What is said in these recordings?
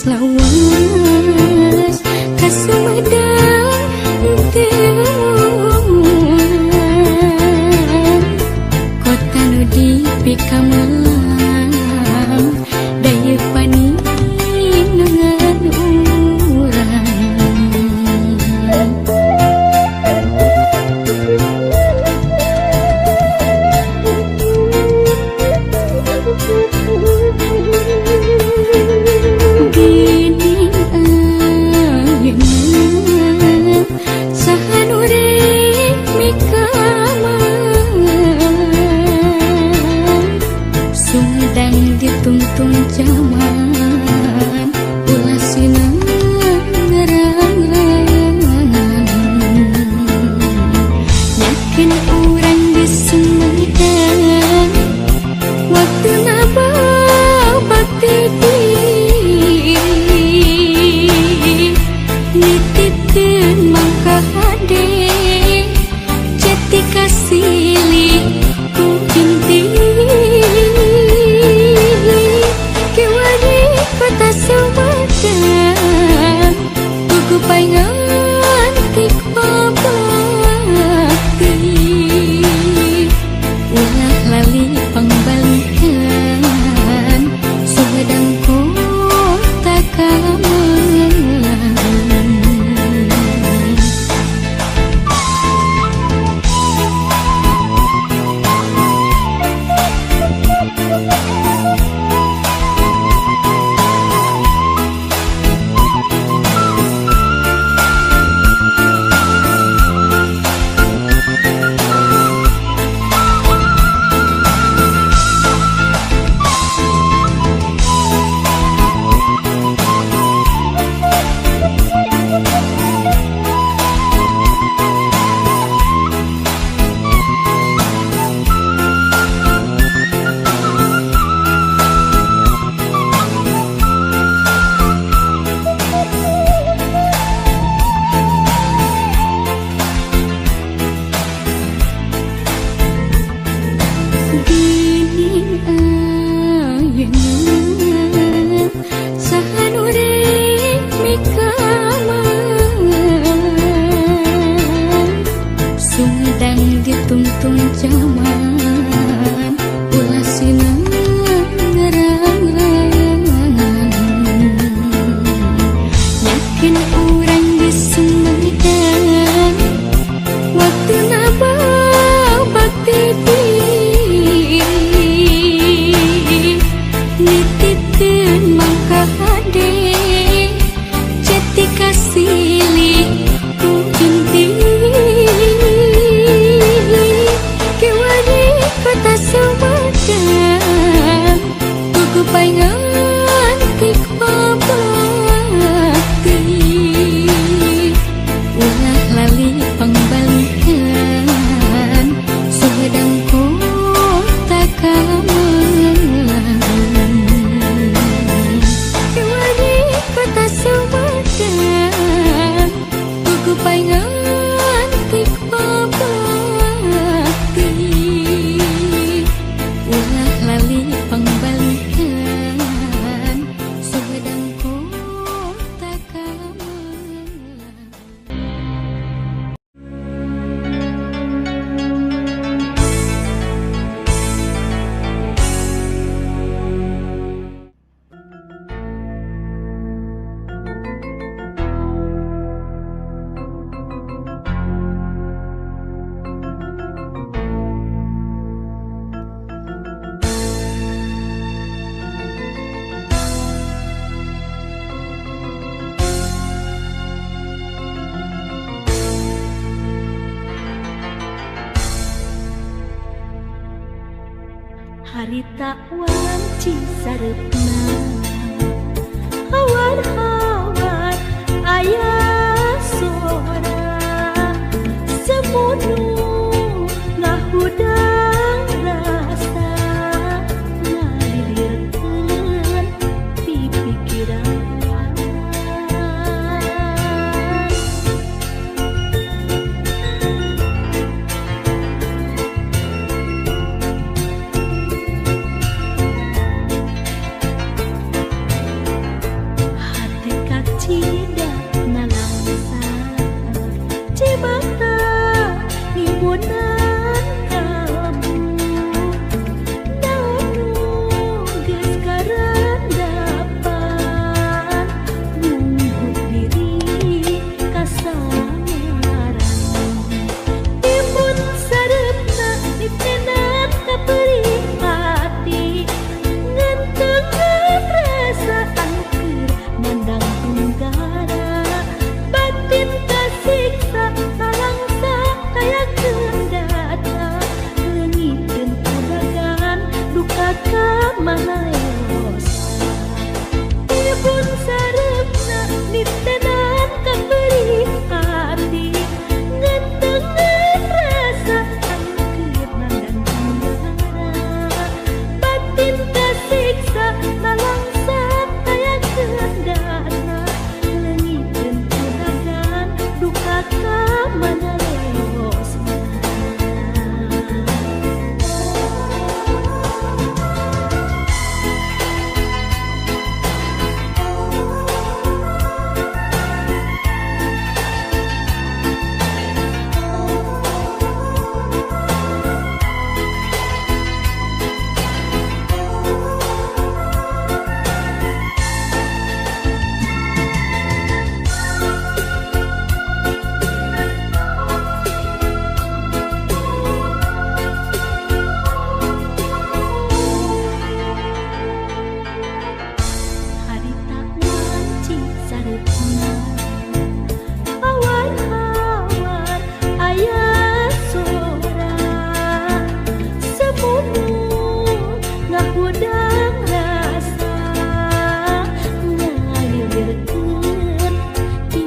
lawas ka Sumedang teu kota nu dipikamelang daya paningan urang. Dituntun zaman ulah sinang ngerangan yakin orang di Sumedang waktu naba bakti nitipkeun mangka hade jati kasili ku binti kota Sumedang tugu paingan tik babakti ulah lali pangbalikan Sumedang kota kamelang. Dituntun zaman ulah sinang ngerangan yakin orang di Sumedang waktu naba bakti nitipkeun mangka hade jati kasili ku binti kota Sumedang tugu paingan tik babakti ulah lali pangbalikan Sumedang kota kamelang. Kewani kota Sumedang tugu paingan tik babakti ulah lali pangbalikan Sumedang kota kamelang. Harita wanci sarepna hawar-hawar aya sora semunu ngahudang rasa ngalirkeun pipikiran. tunggara batin kasiksa nalangsa kayak kendata leungiteun kudagan duka ka mana leosa ibun sareupna nitenan kaberi hati ngentengeun rasa angkeun mandang tunggara batin kasiksa nalangsa kayak kendata leungiteun kudagan duka ka mana leosna harita wanci sareupna awan-awan aya sora semunu ngahudang rasa ngalirkeun di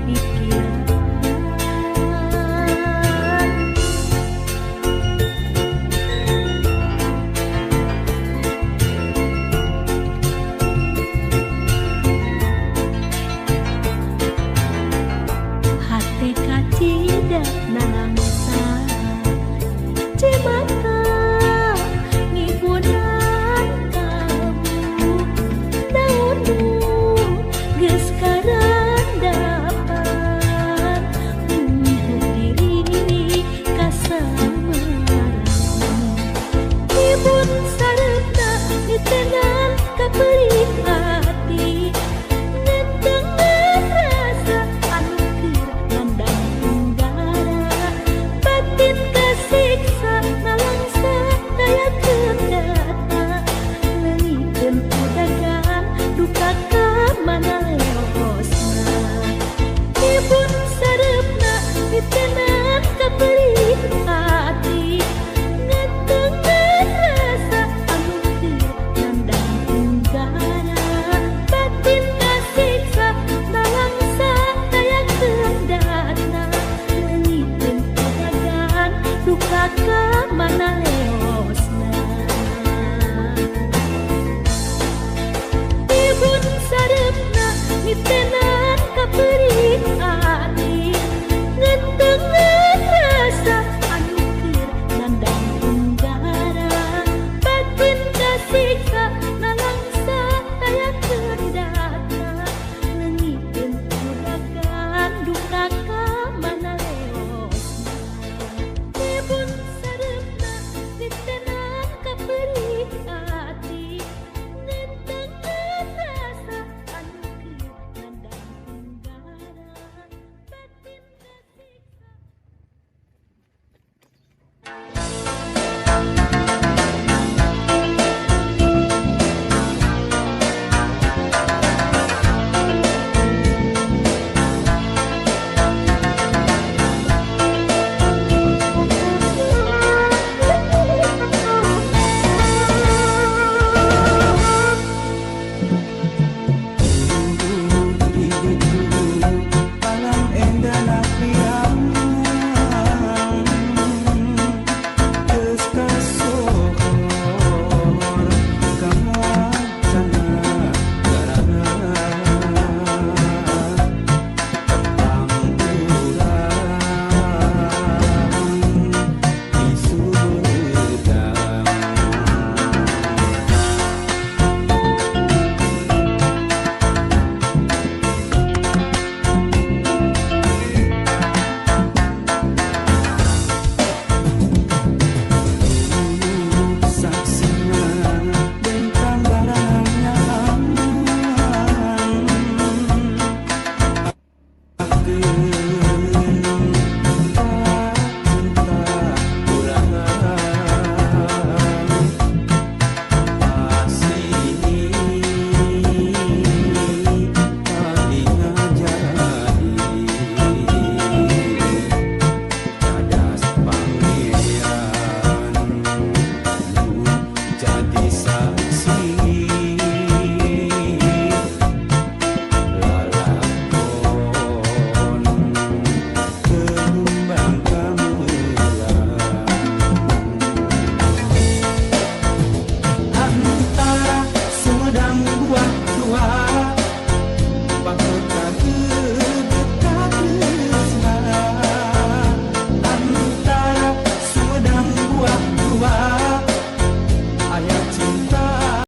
pikiran hate kacida nalangsa cemata ngibunan kamu daunu geus karandapan untuk diri kasamarang ibun sareupna nitenan kaberi hati ngentengeun rasa anu keur mandang tunggara batin kasiksa nalangsa daya kendata leungiteun kudagan duka ka mana leosna ibun sareupna nitenan kaberi hati ngentengeun rasa anu keur mandang tunggara batin kasiksa nalangsa daya kendata leungiteun kudagan duka ka mana leosna ibun sareupna nitenan kaberi hati